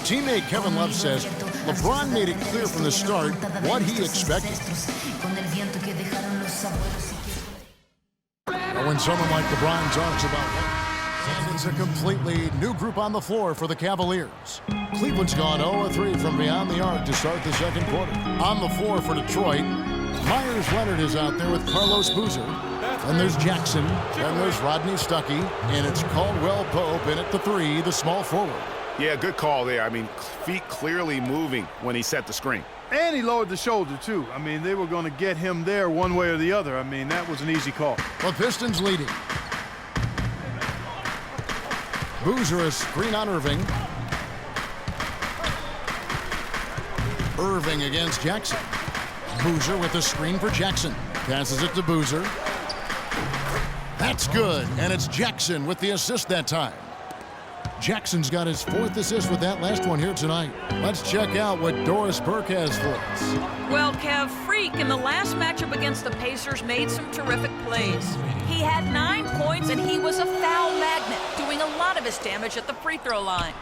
Teammate Kevin Love says LeBron made it clear from the start what he expected. But when someone like LeBron talks about and it's a completely new group on the floor for the Cavaliers. Cleveland's gone 0-3 from beyond the arc to start the second quarter. On the floor for Detroit, Myers Leonard is out there with Carlos Boozer. Then there's Jackson. Then there's Rodney Stuckey. And it's Caldwell Pope in at the 3, the small forward. Yeah, good call there. I mean, feet clearly moving when he set the screen. And he lowered the shoulder, too. I mean, they were going to get him there one way or the other. I mean, that was an easy call. The Pistons leading. Boozer a screen on Irving. Irving against Jackson. Boozer with the screen for Jackson. Passes it to Boozer. That's good, and it's Jackson with the assist that time. Jackson's got his 4th assist with that last one here tonight. Let's check out what Doris Burke has for us. Well, Kev, Freak in the last matchup against the Pacers made some terrific plays. He had 9 points, and he was a foul magnet, doing a lot of his damage at the free throw line.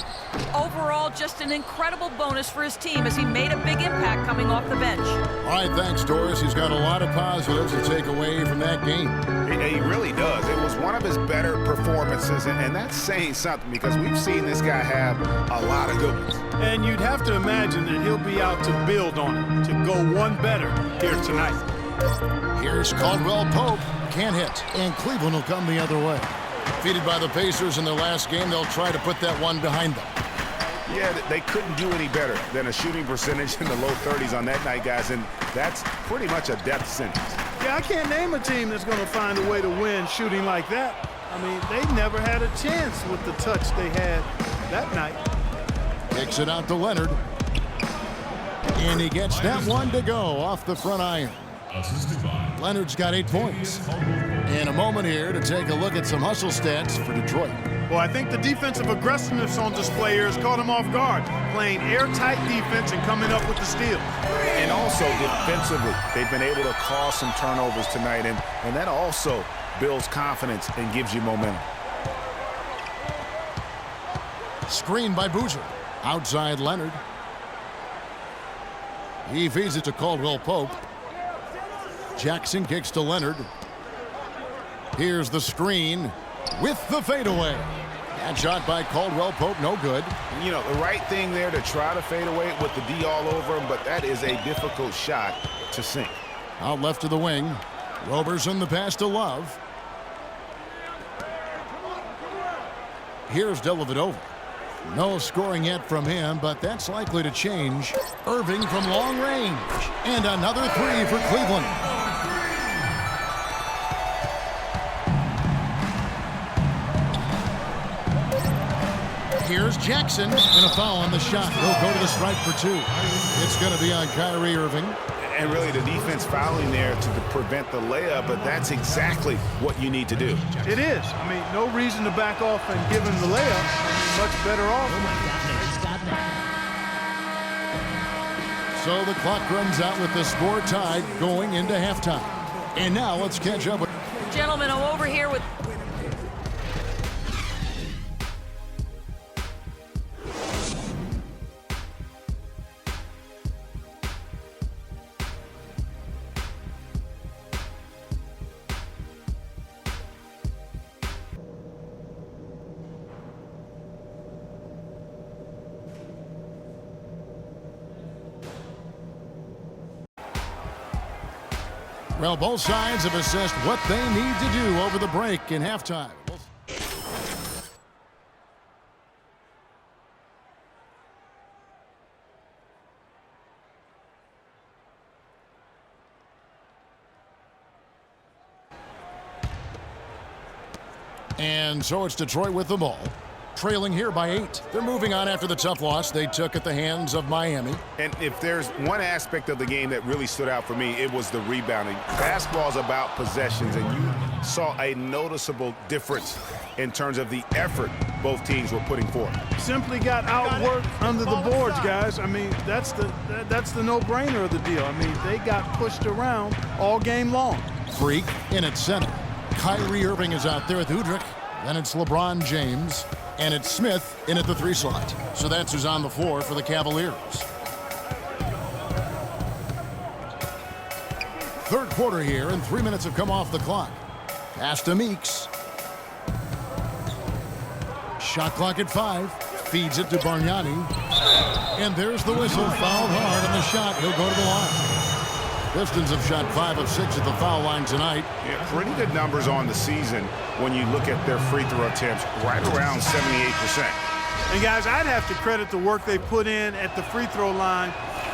Overall, just an incredible bonus for his team as he made a big impact coming off the bench. All right, thanks, Doris. He's got a lot of positives to take away from that game. He really does. It was one of his better performances, and that's saying something because we've seen this guy have a lot of good ones. And you'd have to imagine that he'll be out to build on it, to go one better here tonight. Here's Caldwell Pope. Can't hit, and Cleveland will come the other way. Defeated by the Pacers in their last game, they'll try to put that one behind them. Yeah, they couldn't do any better than a shooting percentage in the low 30s on that night, guys, and that's pretty much a death sentence. Yeah, I can't name a team that's going to find a way to win shooting like that. I mean, they never had a chance with the touch they had that night. Kicks it out to Leonard. And he gets that one to go off the front iron. Leonard's got 8 points. And a moment here to take a look at some hustle stats for Detroit. Well, I think the defensive aggressiveness on display here has caught him off guard, playing airtight defense and coming up with the steal. And also defensively, they've been able to cause some turnovers tonight, and that also builds confidence and gives you momentum. Screen by Boozer. Outside Leonard. He feeds it to Caldwell Pope. Jackson kicks to Leonard. Here's the screen with the fadeaway. That shot by Caldwell Pope, no good. You know, the right thing there to try to fade away with the D all over him, but that is a difficult shot to sink. Out left to the wing. Roberson the pass to Love. Here's Dellavedova. No scoring yet from him, but that's likely to change. Irving from long range. And another 3 for Cleveland. Here's Jackson, and a foul on the shot. He'll go to the stripe for 2. It's going to be on Kyrie Irving. And really the defense fouling there to prevent the layup, but that's exactly what you need to do. It is. I mean, no reason to back off and give him the layup. Much better off. So the clock runs out with the score tied going into halftime. And now let's catch up with... Gentlemen, I'm over here with... Well, both sides have assessed what they need to do over the break in halftime. And so it's Detroit with the ball, trailing here by 8. They're moving on after the tough loss they took at the hands of Miami. And if there's one aspect of the game that really stood out for me, it was the rebounding. Basketball is about possessions, and you saw a noticeable difference in terms of the effort both teams were putting forth. Simply got outworked under the boards, guys. I mean, that's the no-brainer of the deal. I mean, they got pushed around all game long. Freak in at center. Kyrie Irving is out there with Udrich. Then it's LeBron James. And it's Smith in at the 3 slot. So that's who's on the floor for the Cavaliers. Third quarter here, and 3 minutes have come off the clock. Pass to Meeks. Shot clock at 5. Feeds it to Bargnani. And there's the whistle. Fouled hard on the shot. He'll go to the line. Pistons have shot 5 of 6 at the foul line tonight. Yeah, pretty good numbers on the season when you look at their free throw attempts, right around 78%. And guys, I'd have to credit the work they put in at the free throw line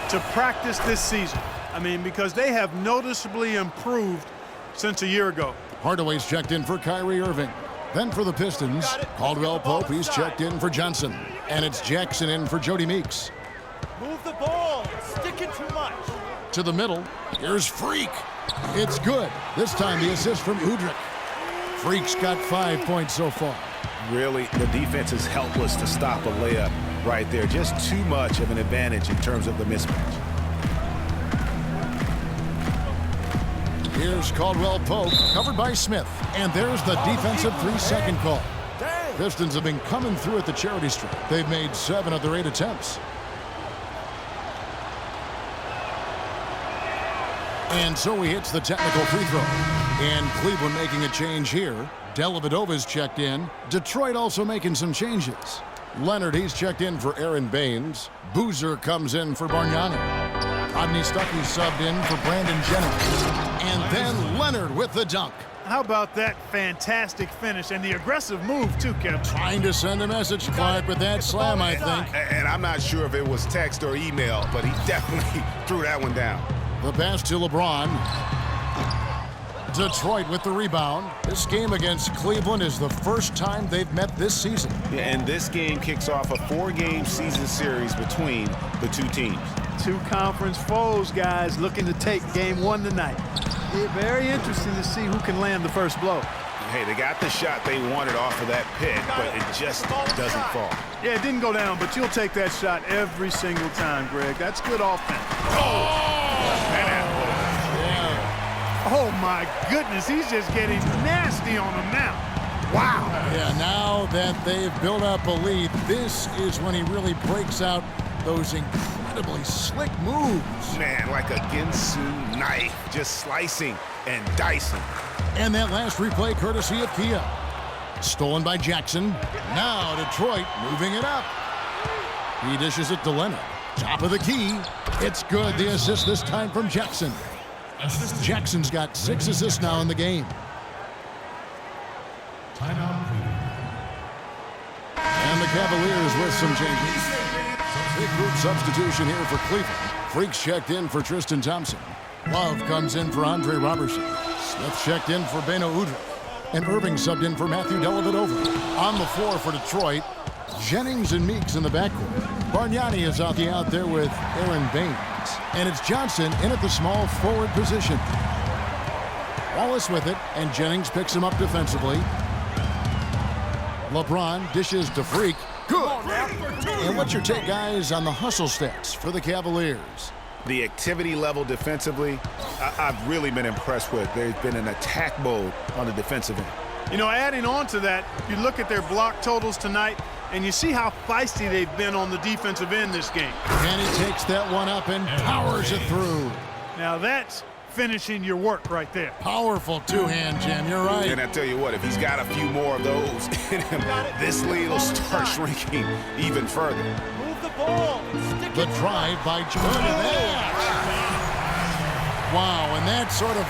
to practice this season. I mean, because they have noticeably improved since a year ago. Hardaway's checked in for Kyrie Irving. Then for the Pistons, Caldwell Pope, he's checked in for Johnson. And it's Jackson in for Jody Meeks. Move the ball. Sticking too much. To the middle, here's Freak. It's good. This time the assist from Udrih. Freak's got 5 points so far. Really, the defense is helpless to stop a layup right there. Just too much of an advantage in terms of the mismatch. Here's Caldwell Pope, covered by Smith. And there's the defensive 3-second call. Pistons have been coming through at the charity stripe. They've made 7 of their 8 attempts. And so he hits the technical free throw. And Cleveland making a change here. Dellavedova's checked in. Detroit also making some changes. Leonard, he's checked in for Aaron Baines. Boozer comes in for Bargnani. Rodney Stuckey subbed in for Brandon Jennings. And then Leonard with the dunk. How about that fantastic finish and the aggressive move, too, Kevin? Trying to send a message, Clark, with that slam, I think. And I'm not sure if it was text or email, but he definitely threw that one down. The pass to LeBron. Detroit with the rebound. This game against Cleveland is the first time they've met this season. Yeah, and this game kicks off a 4-game season series between the two teams. 2 conference foes, guys, looking to take game 1 tonight. Very interesting to see who can land the first blow. Hey, they got the shot they wanted off of that pick, but it just doesn't fall. Yeah, it didn't go down, but you'll take that shot every single time, Greg. That's good offense. Oh, my goodness. He's just getting nasty on them now. Wow. Yeah, now that they've built up a lead, this is when he really breaks out those incredibly slick moves. Man, like a Ginsu knife, just slicing and dicing. And that last replay courtesy of Kia. Stolen by Jackson. Now Detroit moving it up. He dishes it to Leonard. Top of the key. It's good. The assist this time from Jackson. Jackson's got 6 assists now in the game. And the Cavaliers with some changes. Big group substitution here for Cleveland. Freaks checked in for Tristan Thompson. Love comes in for Andre Robertson. Smith checked in for Beno Udrih. And Irving subbed in for Matthew Dellavedova. On the floor for Detroit, Jennings and Meeks in the backcourt. Bargnani is out there with Aaron Baines. And it's Johnson in at the small forward position. Wallace with it, and Jennings picks him up defensively. LeBron dishes to Freak. Good. And what's your take, guys, on the hustle stats for the Cavaliers? The activity level defensively, I've really been impressed with. There's been an attack mode on the defensive end. You know, adding on to that, you look at their block totals tonight, and you see how feisty they've been on the defensive end this game. And he takes that one up and powers it through. Now that's finishing your work right there. Powerful two-hand jam, you're right. And I tell you what, if he's got a few more of those in him, this lead will start shrinking even further. Move the ball. The drive by Jordan. Wow, and that sort of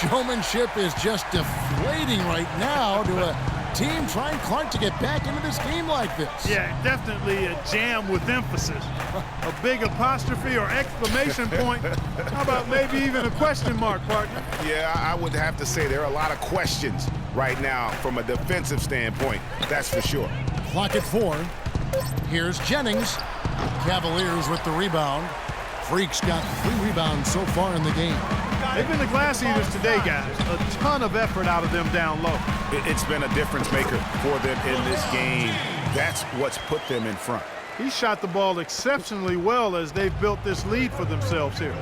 showmanship is just deflating right now to a team trying, Clark, to get back into this game like this. Yeah, definitely a jam with emphasis. A big apostrophe or exclamation point. How about maybe even a question mark, partner? Yeah, I would have to say there are a lot of questions right now from a defensive standpoint, that's for sure. Clock at 4. Here's Jennings. Cavaliers with the rebound. Freaks got 3 rebounds so far in the game. They've been the glass eaters today, guys. A ton of effort out of them down low. It's been a difference maker for them in this game. That's what's put them in front. He shot the ball exceptionally well as they've built this lead for themselves here.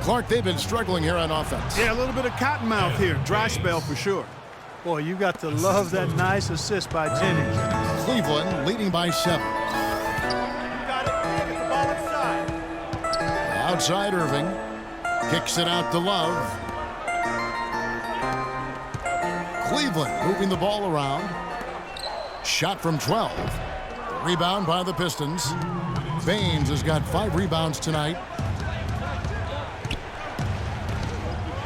Clark, they've been struggling here on offense. Yeah, a little bit of cottonmouth here. Dry spell for sure. Boy, you got to love that nice assist by Jennings. Cleveland leading by 7. You got it. Get the ball inside. Outside Irving. Kicks it out to Love. Cleveland moving the ball around. Shot from 12. Rebound by the Pistons. Baines has got 5 rebounds tonight.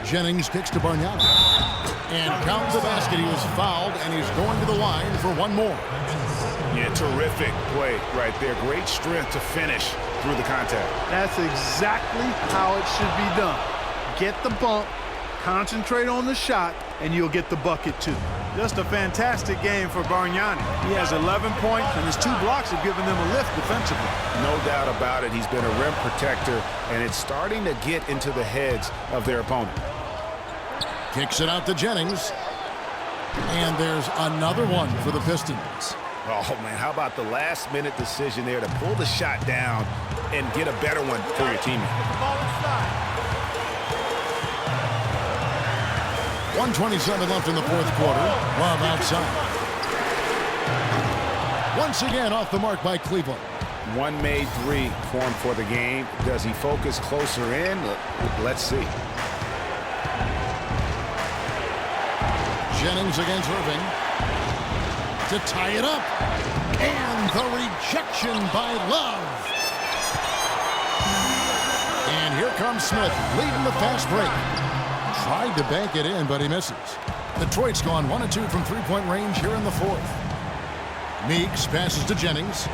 Jennings kicks to Bargnani. And count the basket. He was fouled, and he's going to the line for one more. Yeah, terrific play right there. Great strength to finish through the contact. That's exactly how it should be done. Get the bump, concentrate on the shot, and you'll get the bucket too. Just a fantastic game for Bargnani. He has 11 points, and his 2 blocks have given them a lift defensively. No doubt about it. He's been a rim protector, and it's starting to get into the heads of their opponent. Kicks it out to Jennings. And there's another one for the Pistons. Oh, man, how about the last-minute decision there to pull the shot down and get a better one for your teammate? Get the ball inside. 1:27 left in the fourth quarter. Love outside. Once again off the mark by Cleveland. One made 3 formed for the game. Does he focus closer in? Let's see. Jennings against Irving to tie it up. And the rejection by Love. And here comes Smith leading the fast break. Tried to bank it in, but he misses. Detroit's gone 1 of 2 from three-point range here in the fourth. Meeks passes to Jennings.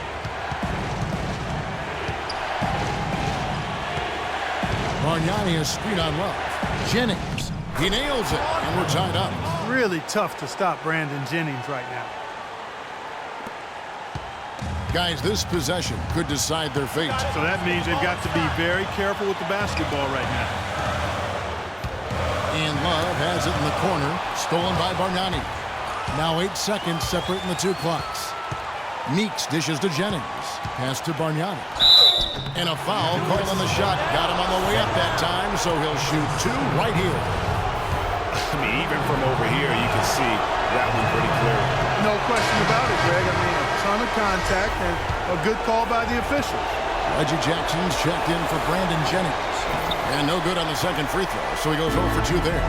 Bargnani has screen on Love. Jennings, he nails it, and we're tied up. Really tough to stop Brandon Jennings right now. Guys, this possession could decide their fate. So that means they've got to be very careful with the basketball right now. And Love has it in the corner, stolen by Bargnani. Now 8 seconds separating the 2 clocks. Meeks dishes to Jennings. Pass to Bargnani. And a foul called on the shot. Got him on the way up that time, so he'll shoot 2 right here. I mean, even from over here, you can see that one pretty clear. No question about it, Greg. I mean, a ton of contact and a good call by the officials. Reggie Jackson's checked in for Brandon Jennings. And no good on the second free throw, so he goes 0 for 2 there.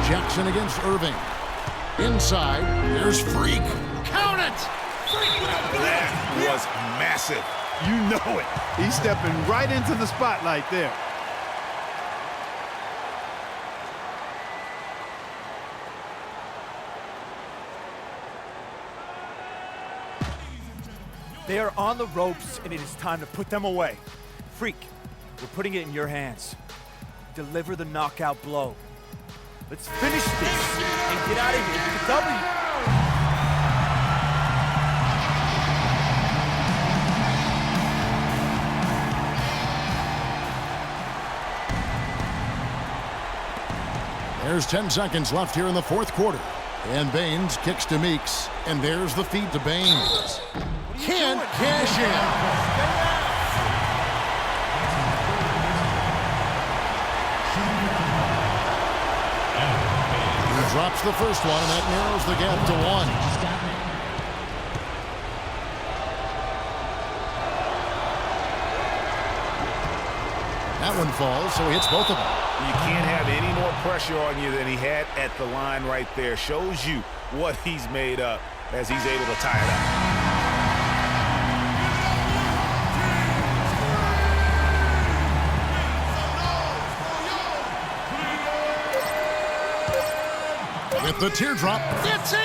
Jackson against Irving. Inside, there's Freak. Count it! That was massive. You know it. He's stepping right into the spotlight there. They are on the ropes, and it is time to put them away. Freak, we're putting it in your hands. Deliver the knockout blow. Let's finish this and get out of here with a W. There's 10 seconds left here in the fourth quarter. And Baines kicks to Meeks. And there's the feed to Baines. Can't cash in. He drops the first one, and that narrows the gap to 1. That one falls, so he hits both of them. You can't have any more pressure on you than he had at the line right there. Shows you what he's made up as he's able to tie it up. With the teardrop, it's in!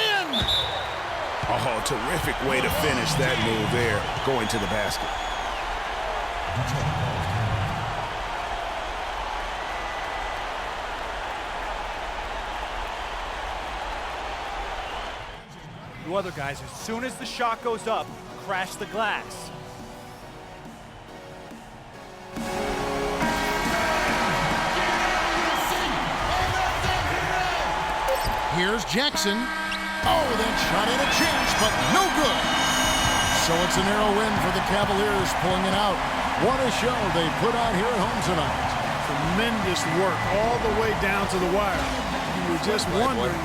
Oh, terrific way to finish that move there, going to the basket. You other guys, as soon as the shot goes up, crash the glass. Here's Jackson. Oh, that shot had a chance, but no good. So it's a narrow win for the Cavaliers, pulling it out. What a show they put on here at home tonight. Tremendous work all the way down to the wire. You were just wondering